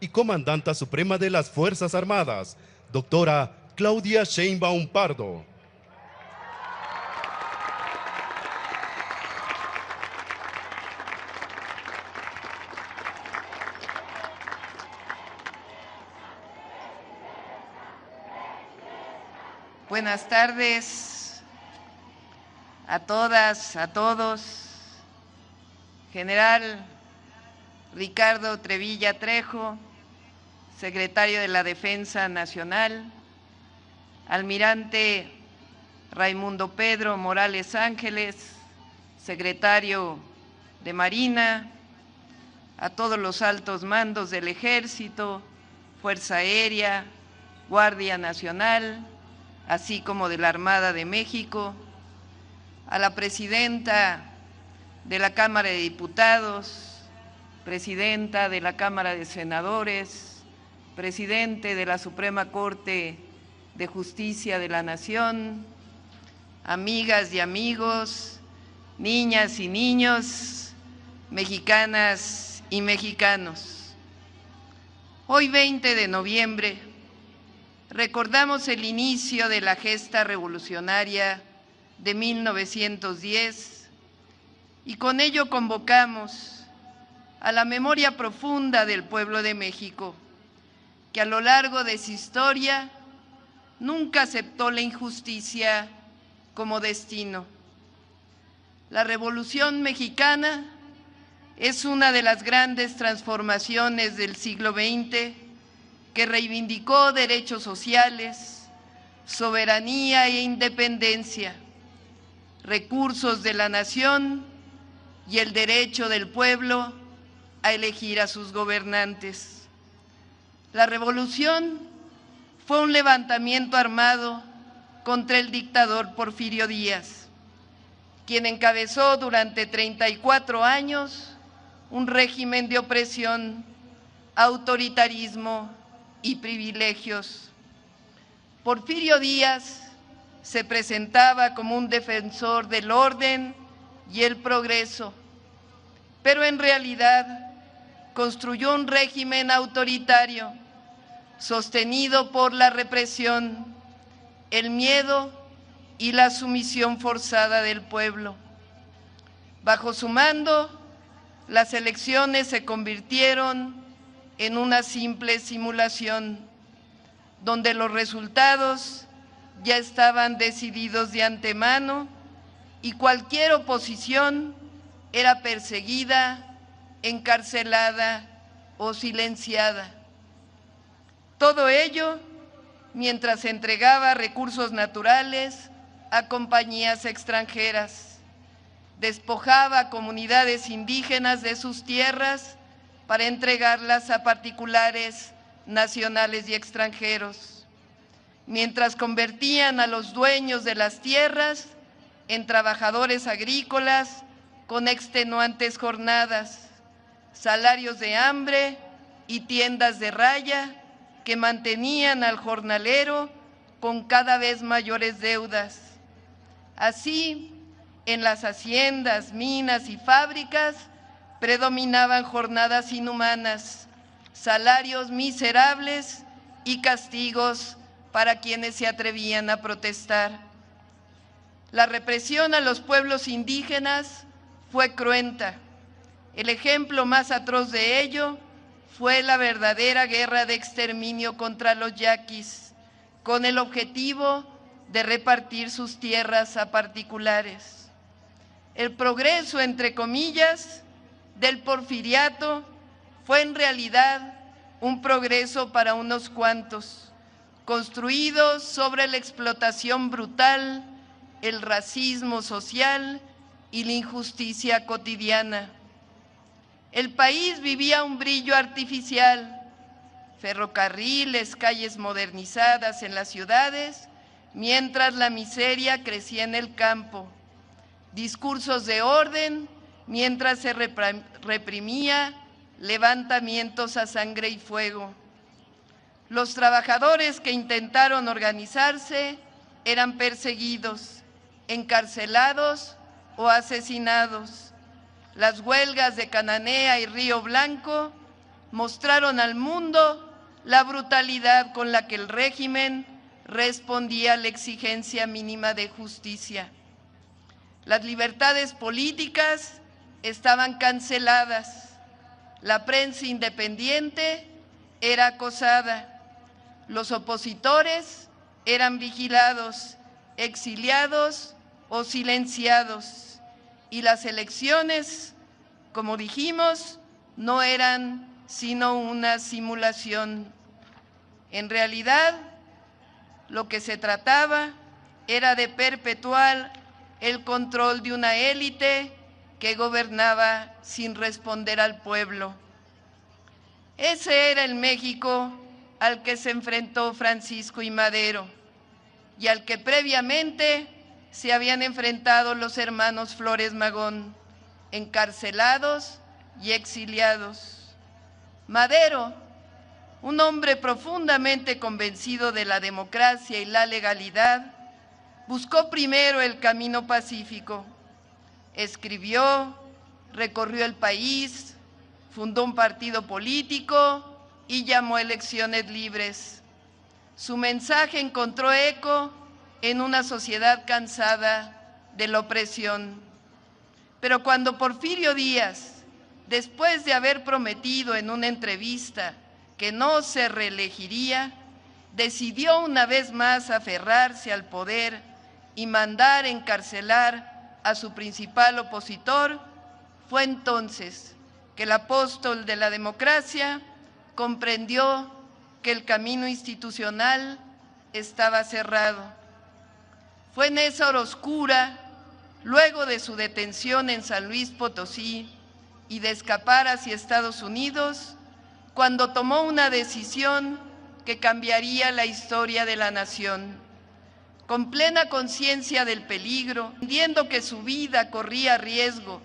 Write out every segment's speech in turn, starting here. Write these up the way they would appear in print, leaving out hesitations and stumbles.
y Comandanta Suprema de las Fuerzas Armadas, doctora Claudia Sheinbaum Pardo. Buenas tardes a todas, a todos. General Ricardo Trevilla Trejo, secretario de la Defensa Nacional, Almirante Raimundo Pedro Morales Ángeles, secretario de Marina, a todos los altos mandos del Ejército, Fuerza Aérea, Guardia Nacional, así como de la Armada de México, a la presidenta de la Cámara de Diputados, presidenta de la Cámara de Senadores, presidente de la Suprema Corte de Justicia de la Nación, amigas y amigos, niñas y niños, mexicanas y mexicanos. Hoy 20 de noviembre recordamos el inicio de la gesta revolucionaria de 1910 y con ello convocamos a la memoria profunda del pueblo de México, que a lo largo de su historia nunca aceptó la injusticia como destino. La Revolución Mexicana es una de las grandes transformaciones del siglo XX que reivindicó derechos sociales, soberanía e independencia, recursos de la nación y el derecho del pueblo a elegir a sus gobernantes. La revolución fue un levantamiento armado contra el dictador Porfirio Díaz, quien encabezó durante 34 años un régimen de opresión, autoritarismo y privilegios. Porfirio Díaz se presentaba como un defensor del orden y el progreso, pero en realidad construyó un régimen autoritario sostenido por la represión, el miedo y la sumisión forzada del pueblo. Bajo su mando, las elecciones se convirtieron en una simple simulación, donde los resultados ya estaban decididos de antemano y cualquier oposición era perseguida, encarcelada o silenciada. Todo ello mientras entregaba recursos naturales a compañías extranjeras, despojaba a comunidades indígenas de sus tierras para entregarlas a particulares nacionales y extranjeros, mientras convertían a los dueños de las tierras en trabajadores agrícolas con extenuantes jornadas, salarios de hambre y tiendas de raya que mantenían al jornalero con cada vez mayores deudas. Así, en las haciendas, minas y fábricas predominaban jornadas inhumanas, salarios miserables y castigos para quienes se atrevían a protestar. La represión a los pueblos indígenas fue cruenta. El ejemplo más atroz de ello fue la verdadera guerra de exterminio contra los yaquis, con el objetivo de repartir sus tierras a particulares. El progreso, entre comillas, del porfiriato fue en realidad un progreso para unos cuantos, construido sobre la explotación brutal, el racismo social y la injusticia cotidiana. El país vivía un brillo artificial, ferrocarriles, calles modernizadas en las ciudades, mientras la miseria crecía en el campo, discursos de orden, mientras se reprimía levantamientos a sangre y fuego. Los trabajadores que intentaron organizarse eran perseguidos, encarcelados o asesinados. Las huelgas de Cananea y Río Blanco mostraron al mundo la brutalidad con la que el régimen respondía a la exigencia mínima de justicia. Las libertades políticas estaban canceladas, la prensa independiente era acosada, los opositores eran vigilados, exiliados o silenciados, y las elecciones, como dijimos, no eran sino una simulación. En realidad, lo que se trataba era de perpetuar el control de una élite que gobernaba sin responder al pueblo. Ese era el México al que se enfrentó Francisco y Madero y al que previamente se habían enfrentado los hermanos Flores Magón, encarcelados y exiliados. Madero, un hombre profundamente convencido de la democracia y la legalidad, buscó primero el camino pacífico. Escribió, recorrió el país, fundó un partido político y llamó a elecciones libres. Su mensaje encontró eco en una sociedad cansada de la opresión. Pero cuando Porfirio Díaz, después de haber prometido en una entrevista que no se reelegiría, decidió una vez más aferrarse al poder y mandar encarcelar a su principal opositor, fue entonces que el apóstol de la democracia comprendió que el camino institucional estaba cerrado. Fue en esa hora oscura, luego de su detención en San Luis Potosí y de escapar hacia Estados Unidos, cuando tomó una decisión que cambiaría la historia de la nación. Con plena conciencia del peligro, entendiendo que su vida corría riesgo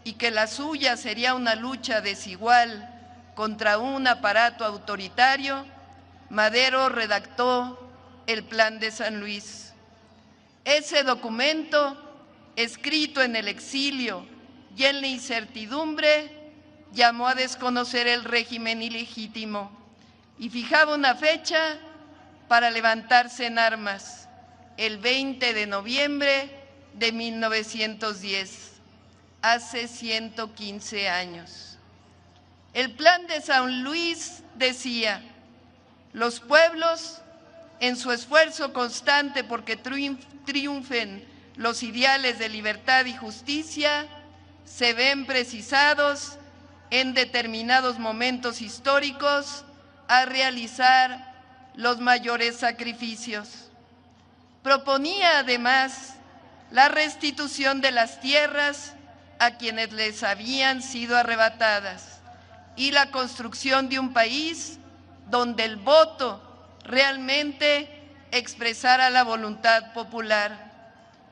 y que la suya sería una lucha desigual contra un aparato autoritario, Madero redactó el Plan de San Luis. Ese documento, escrito en el exilio y en la incertidumbre, llamó a desconocer el régimen ilegítimo y fijaba una fecha para levantarse en armas, el 20 de noviembre de 1910, hace 115 años. El Plan de San Luis decía: los pueblos, en su esfuerzo constante porque triunfen los ideales de libertad y justicia, se ven precisados en determinados momentos históricos a realizar los mayores sacrificios. Proponía además la restitución de las tierras a quienes les habían sido arrebatadas y la construcción de un país donde el voto realmente expresara la voluntad popular,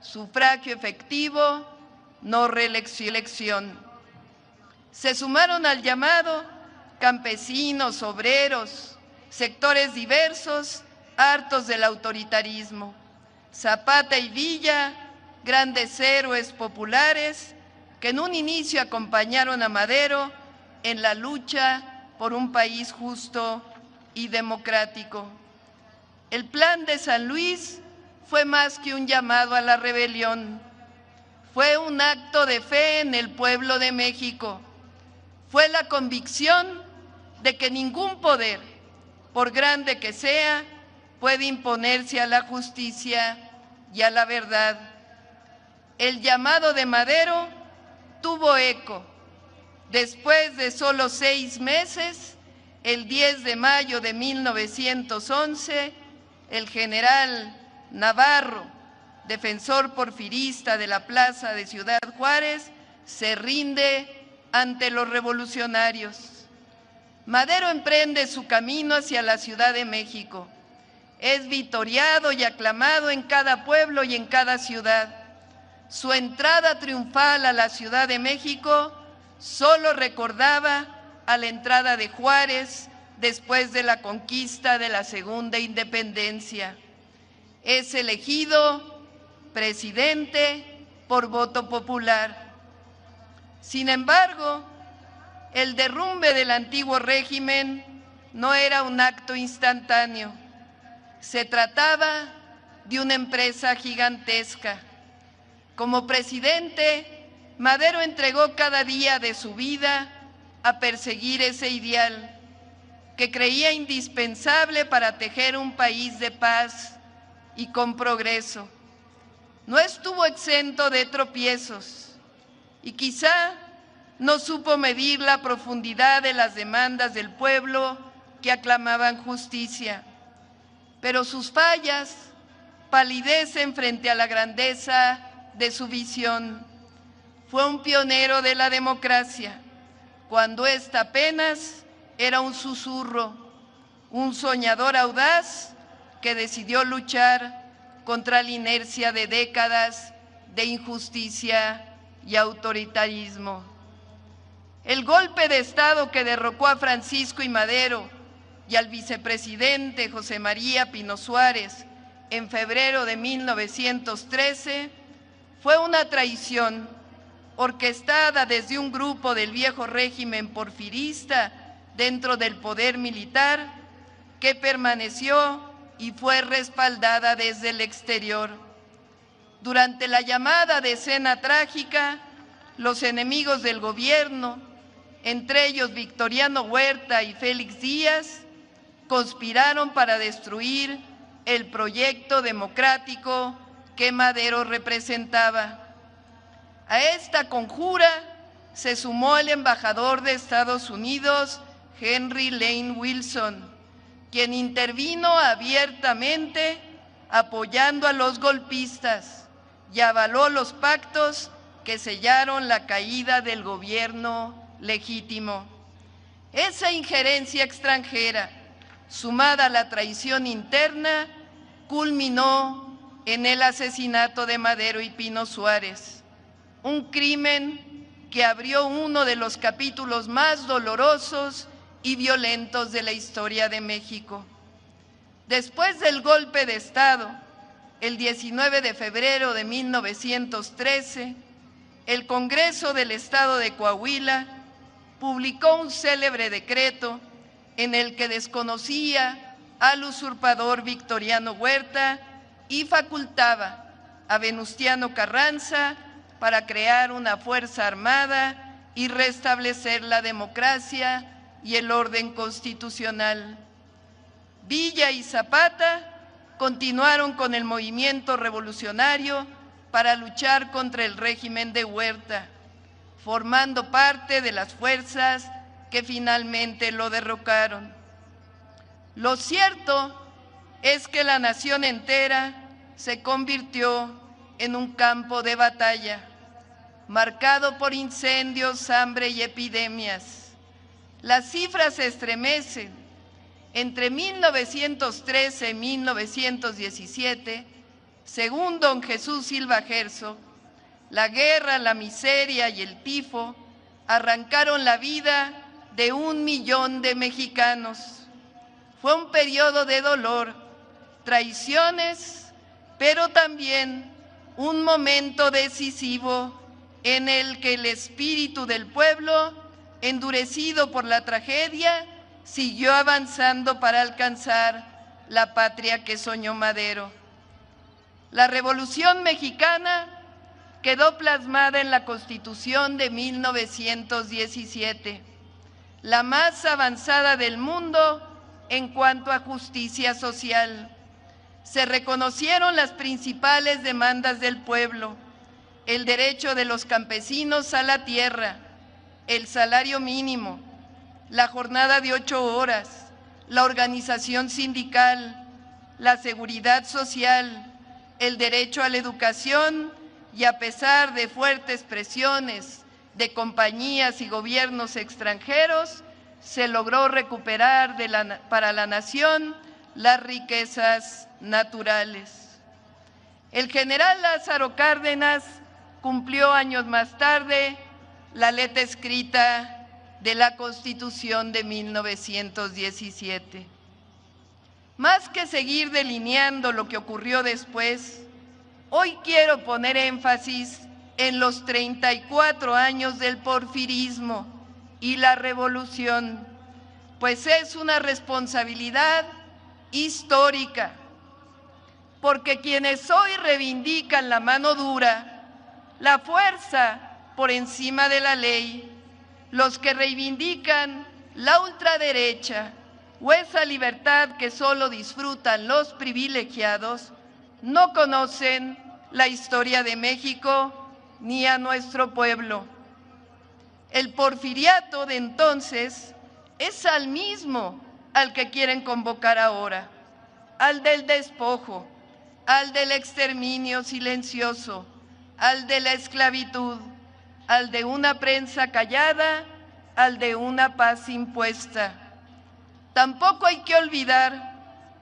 sufragio efectivo, no reelección. Se sumaron al llamado campesinos, obreros, sectores diversos, hartos del autoritarismo. Zapata y Villa, grandes héroes populares, que en un inicio acompañaron a Madero en la lucha por un país justo y democrático. El Plan de San Luis fue más que un llamado a la rebelión, fue un acto de fe en el pueblo de México, fue la convicción de que ningún poder, por grande que sea, puede imponerse a la justicia y a la verdad. El llamado de Madero tuvo eco. Después de solo 6 meses, el 10 de mayo de 1911, el general Navarro, defensor porfirista de la plaza de Ciudad Juárez, se rinde ante los revolucionarios. Madero emprende su camino hacia la Ciudad de México. Es vitoreado y aclamado en cada pueblo y en cada ciudad. Su entrada triunfal a la Ciudad de México solo recordaba a la entrada de Juárez después de la conquista de la Segunda Independencia. Es elegido presidente por voto popular. Sin embargo, el derrumbe del antiguo régimen no era un acto instantáneo. Se trataba de una empresa gigantesca. Como presidente, Madero entregó cada día de su vida a perseguir ese ideal que creía indispensable para tejer un país de paz y con progreso. No estuvo exento de tropiezos y quizá no supo medir la profundidad de las demandas del pueblo que aclamaban justicia, pero sus fallas palidecen frente a la grandeza de su visión. Fue un pionero de la democracia, cuando ésta apenas era un susurro, un soñador audaz que decidió luchar contra la inercia de décadas de injusticia y autoritarismo. El golpe de Estado que derrocó a Francisco I. Madero y al vicepresidente José María Pino Suárez en febrero de 1913 fue una traición orquestada desde un grupo del viejo régimen porfirista dentro del poder militar que permaneció y fue respaldada desde el exterior. Durante la llamada Decena Trágica, los enemigos del gobierno, entre ellos Victoriano Huerta y Félix Díaz, conspiraron para destruir el proyecto democrático que Madero representaba. A esta conjura se sumó el embajador de Estados Unidos, Henry Lane Wilson, quien intervino abiertamente apoyando a los golpistas y avaló los pactos que sellaron la caída del gobierno legítimo. Esa injerencia extranjera, sumada a la traición interna, culminó en el asesinato de Madero y Pino Suárez, un crimen que abrió uno de los capítulos más dolorosos y violentos de la historia de México. Después del golpe de Estado, el 19 de febrero de 1913, el Congreso del Estado de Coahuila publicó un célebre decreto en el que desconocía al usurpador Victoriano Huerta y facultaba a Venustiano Carranza para crear una fuerza armada y restablecer la democracia y el orden constitucional. Villa y Zapata continuaron con el movimiento revolucionario para luchar contra el régimen de Huerta, formando parte de las fuerzas que finalmente lo derrocaron. Lo cierto es que la nación entera se convirtió en un campo de batalla, marcado por incendios, hambre y epidemias. Las cifras se estremecen. Entre 1913 y 1917, según don Jesús Silva Herzog, la guerra, la miseria y el tifo arrancaron la vida de 1 millón de mexicanos. Fue un periodo de dolor, traiciones, pero también un momento decisivo en el que el espíritu del pueblo, endurecido por la tragedia, siguió avanzando para alcanzar la patria que soñó Madero. La Revolución Mexicana quedó plasmada en la Constitución de 1917, la más avanzada del mundo en cuanto a justicia social. Se reconocieron las principales demandas del pueblo: el derecho de los campesinos a la tierra, el salario mínimo, la jornada de 8 horas, la organización sindical, la seguridad social, el derecho a la educación, y a pesar de fuertes presiones de compañías y gobiernos extranjeros, se logró recuperar para la nación las riquezas naturales. El general Lázaro Cárdenas cumplió años más tarde la letra escrita de la Constitución de 1917. Más que seguir delineando lo que ocurrió después, hoy quiero poner énfasis en los 34 años del porfirismo y la revolución, pues es una responsabilidad histórica, porque quienes hoy reivindican la mano dura, la fuerza por encima de la ley, los que reivindican la ultraderecha o esa libertad que solo disfrutan los privilegiados, no conocen la historia de México ni a nuestro pueblo. El porfiriato de entonces es al mismo al que quieren convocar ahora, al del despojo, al del exterminio silencioso, al de la esclavitud, al de una prensa callada, al de una paz impuesta. Tampoco hay que olvidar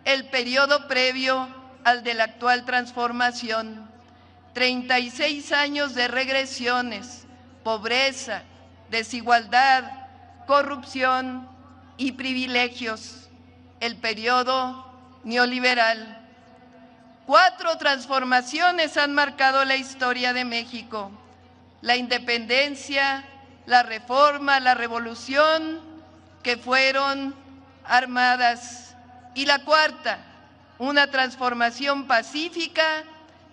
el periodo previo al de la actual transformación, 36 años de regresiones, pobreza, desigualdad, corrupción y privilegios, el periodo neoliberal. 4 transformaciones han marcado la historia de México: la independencia, la reforma, la revolución, que fueron armadas, y la 4ª, una transformación pacífica,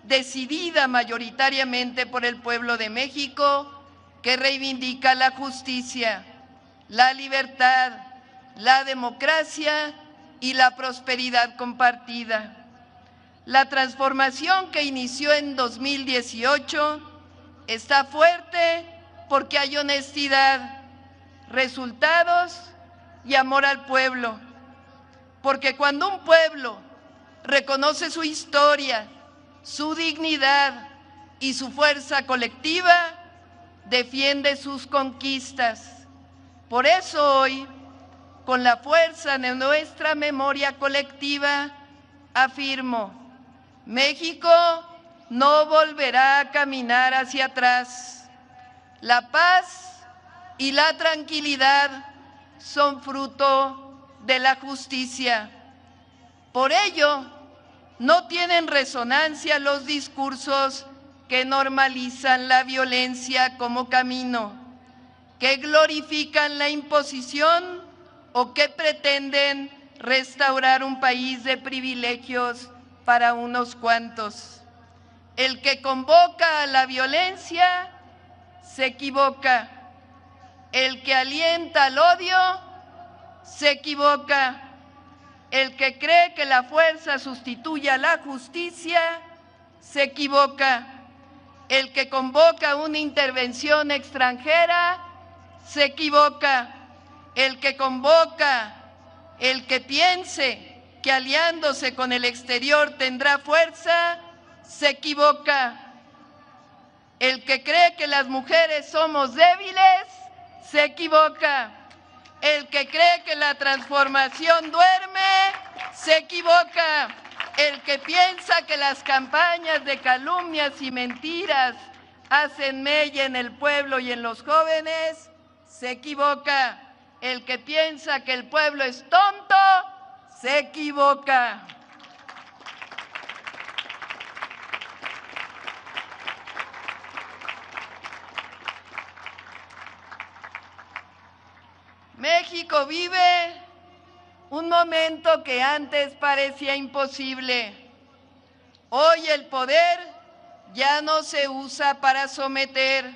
decidida mayoritariamente por el pueblo de México, que reivindica la justicia, la libertad, la democracia y la prosperidad compartida. La transformación que inició en 2018 está fuerte porque hay honestidad, resultados y amor al pueblo. Porque cuando un pueblo reconoce su historia, su dignidad y su fuerza colectiva, defiende sus conquistas. Por eso hoy, con la fuerza de nuestra memoria colectiva, afirmo: México no volverá a caminar hacia atrás. La paz y la tranquilidad son fruto de la justicia. Por ello, no tienen resonancia los discursos que normalizan la violencia como camino, que glorifican la imposición o que pretenden restaurar un país de privilegios para unos cuantos. El que convoca a la violencia se equivoca. El que alienta al odio se equivoca. El que cree que la fuerza sustituye a la justicia se equivoca. El que convoca una intervención extranjera se equivoca. El que convoca, el que piense que aliándose con el exterior tendrá fuerza, se equivoca. El que cree que las mujeres somos débiles, se equivoca. El que cree que la transformación duerme, se equivoca. El que piensa que las campañas de calumnias y mentiras hacen mella en el pueblo y en los jóvenes, se equivoca. El que piensa que el pueblo es tonto, se equivoca. México vive un momento que antes parecía imposible. Hoy el poder ya no se usa para someter,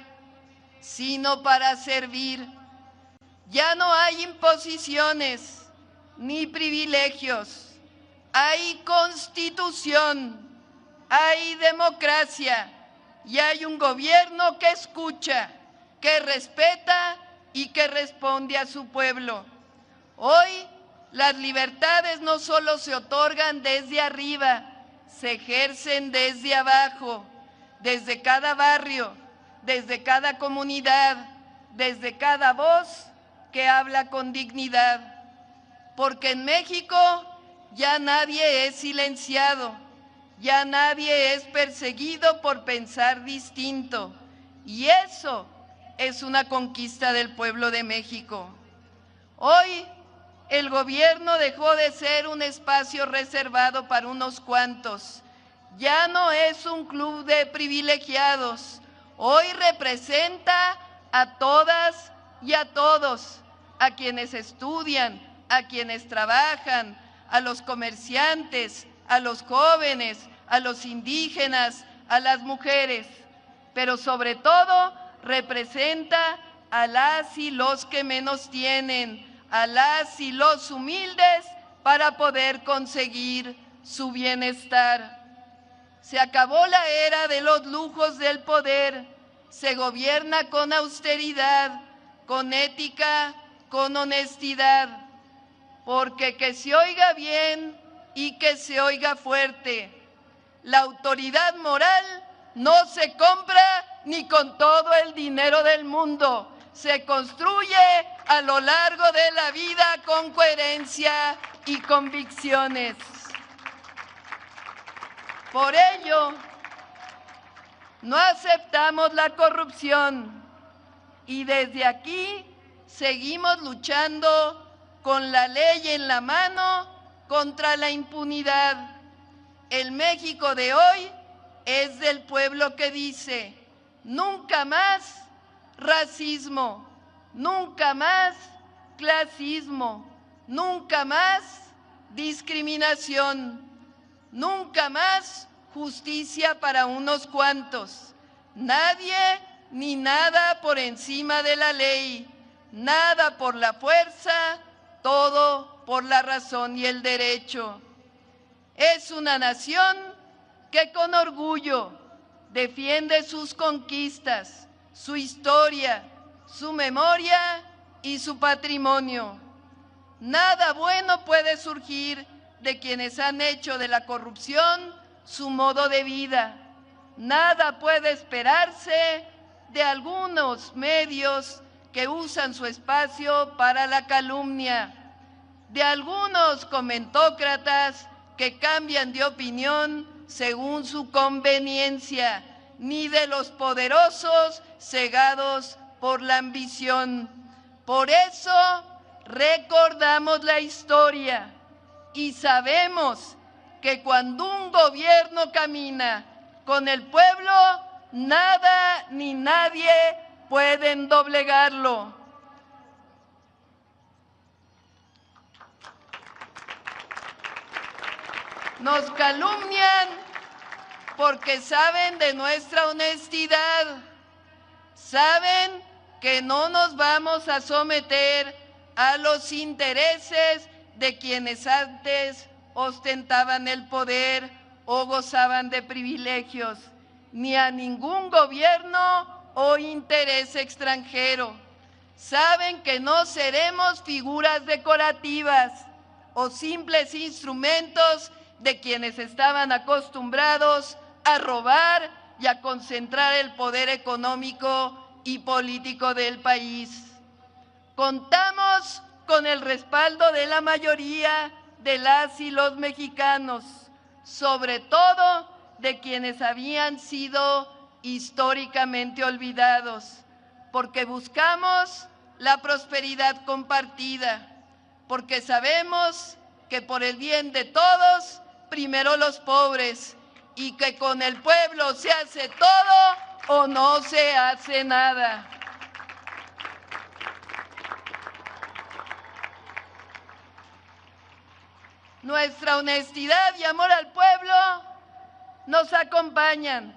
sino para servir. Ya no hay imposiciones ni privilegios, hay constitución, hay democracia y hay un gobierno que escucha, que respeta y que responde a su pueblo. Hoy las libertades no solo se otorgan desde arriba, se ejercen desde abajo, desde cada barrio, desde cada comunidad, desde cada voz que habla con dignidad. Porque en México ya nadie es silenciado, ya nadie es perseguido por pensar distinto. Y eso es una conquista del pueblo de México. Hoy el gobierno dejó de ser un espacio reservado para unos cuantos. Ya no es un club de privilegiados. Hoy representa a todas y a todos, a quienes estudian, a quienes trabajan, a los comerciantes, a los jóvenes, a los indígenas, a las mujeres, pero sobre todo representa a las y los que menos tienen, a las y los humildes para poder conseguir su bienestar. Se acabó la era de los lujos del poder, se gobierna con austeridad, con ética, con honestidad, porque que se oiga bien y que se oiga fuerte. La autoridad moral no se compra ni con todo el dinero del mundo, se construye a lo largo de la vida con coherencia y convicciones. Por ello, no aceptamos la corrupción y desde aquí seguimos luchando con la ley en la mano contra la impunidad. El México de hoy es del pueblo que dice: nunca más racismo, nunca más clasismo, nunca más discriminación, nunca más justicia para unos cuantos. Nadie ni nada por encima de la ley, nada por la fuerza, todo por la razón y el derecho. Es una nación que con orgullo defiende sus conquistas, su historia, su memoria y su patrimonio. Nada bueno puede surgir de quienes han hecho de la corrupción su modo de vida. Nada puede esperarse de algunos medios que usan su espacio para la calumnia, de algunos comentócratas que cambian de opinión según su conveniencia, ni de los poderosos cegados por la ambición. Por eso recordamos la historia y sabemos que cuando un gobierno camina con el pueblo, nada ni nadie pueden doblegarlo. Nos calumnian porque saben de nuestra honestidad, saben que no nos vamos a someter a los intereses de quienes antes ostentaban el poder o gozaban de privilegios, ni a ningún gobierno o interés extranjero. Saben que no seremos figuras decorativas o simples instrumentos de quienes estaban acostumbrados a robar y a concentrar el poder económico y político del país. Contamos con el respaldo de la mayoría de las y los mexicanos, sobre todo de quienes habían sido históricamente olvidados, porque buscamos la prosperidad compartida, porque sabemos que por el bien de todos, primero los pobres, y que con el pueblo se hace todo o no se hace nada. Nuestra honestidad y amor al pueblo nos acompañan.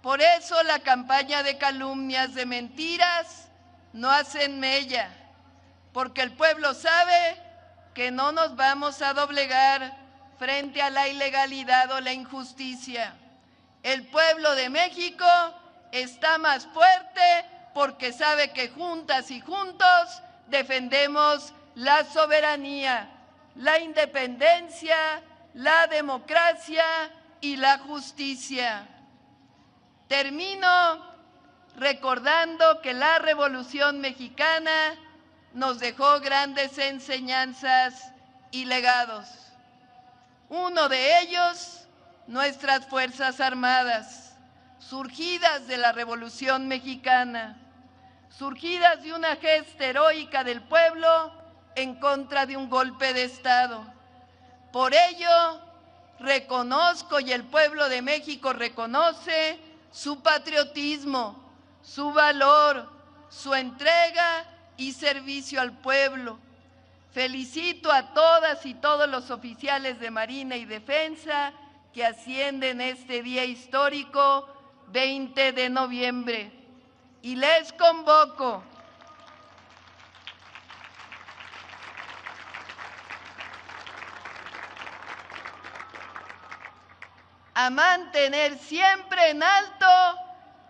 Por eso la campaña de calumnias, de mentiras, no hacen mella, porque el pueblo sabe que no nos vamos a doblegar frente a la ilegalidad o la injusticia. El pueblo de México está más fuerte porque sabe que juntas y juntos defendemos la soberanía, la independencia, la democracia y la justicia. Termino recordando que la Revolución Mexicana nos dejó grandes enseñanzas y legados. Uno de ellos, nuestras Fuerzas Armadas, surgidas de la Revolución Mexicana, surgidas de una gesta heroica del pueblo en contra de un golpe de Estado. Por ello, reconozco y el pueblo de México reconoce su patriotismo, su valor, su entrega y servicio al pueblo. Felicito a todas y todos los oficiales de Marina y Defensa que ascienden este día histórico, 20 de noviembre. Y les convoco a mantener siempre en alto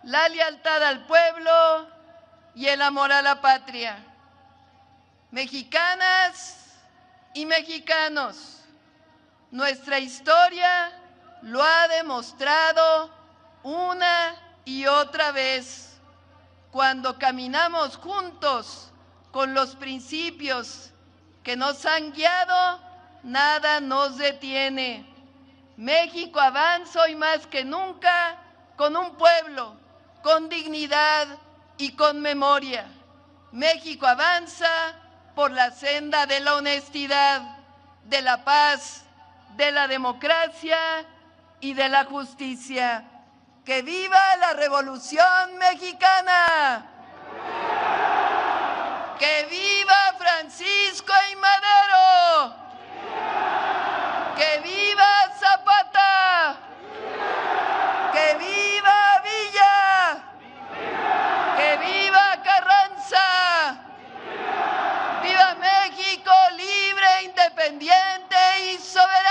la lealtad al pueblo y el amor a la patria. Mexicanas y mexicanos, nuestra historia lo ha demostrado una y otra vez. Cuando caminamos juntos con los principios que nos han guiado, nada nos detiene. México avanza hoy más que nunca con un pueblo, con dignidad y con memoria. México avanza por la senda de la honestidad, de la paz, de la democracia y de la justicia. ¡Que viva la Revolución Mexicana! ¡Que viva Francisco I. Madero! ¡Que viva Zapata! ¡Que viva Villa! ¡Que viva Carranza! ¡Viva México libre, independiente y soberano!